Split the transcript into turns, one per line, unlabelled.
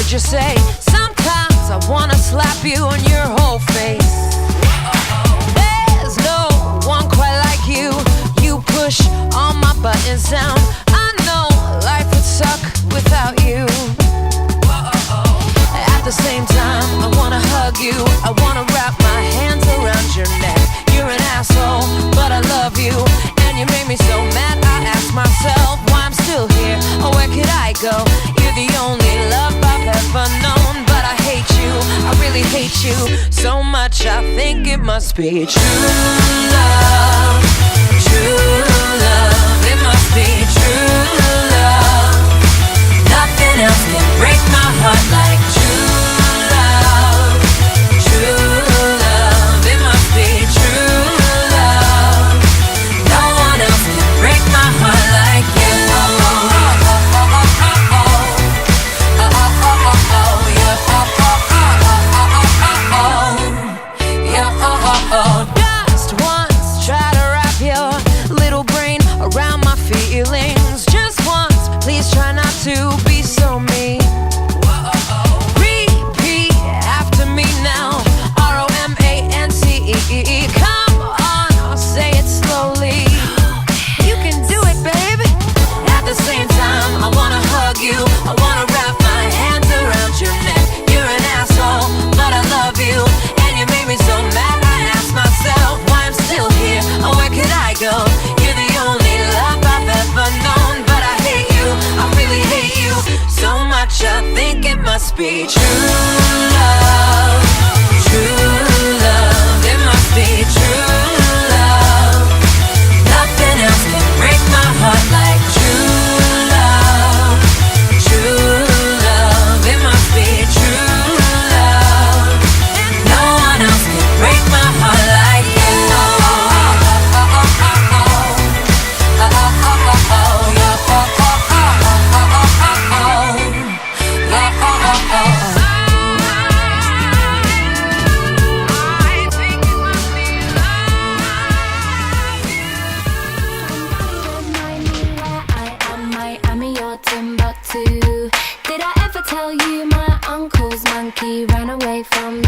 heard you say, sometimes I wanna slap you on your whole face. There's no one quite like you. You push all my buttons down. I know life would suck without you. At the same time, I wanna hug you. I wanna wrap my hands around your neck. You're an asshole, but I love you. And you made me so mad, I ask myself why I'm still here, or where could I go? You're the only love I've ever known, but I hate you, I really hate you so much, I think it must be true love. True love, it must be true love. Nothing else can break my heart like true love. True love, it must be true love. No one else can break my heart like you. Just once, try to wrap your little brain around my feelings. Just once, please try not to be so mean. Repeat after me now. ROMANCE. Come on, I'll say it slowly. You can do it, baby. At the same time, I wanna hug you. I wanna wrap my hands around your neck. You're an asshole, but I love you. And you made me so mad, I ask myself why I'm still here, or where could I go? You're the only love I've ever known, but I hate you, I really hate you so much, I think it must be true love. True love, it must be true love. Nothing else can break my heart like true love. True love, it must be true love. No one else can break my heart like you.
Timbuktu. Did I ever tell you my uncle's monkey ran away from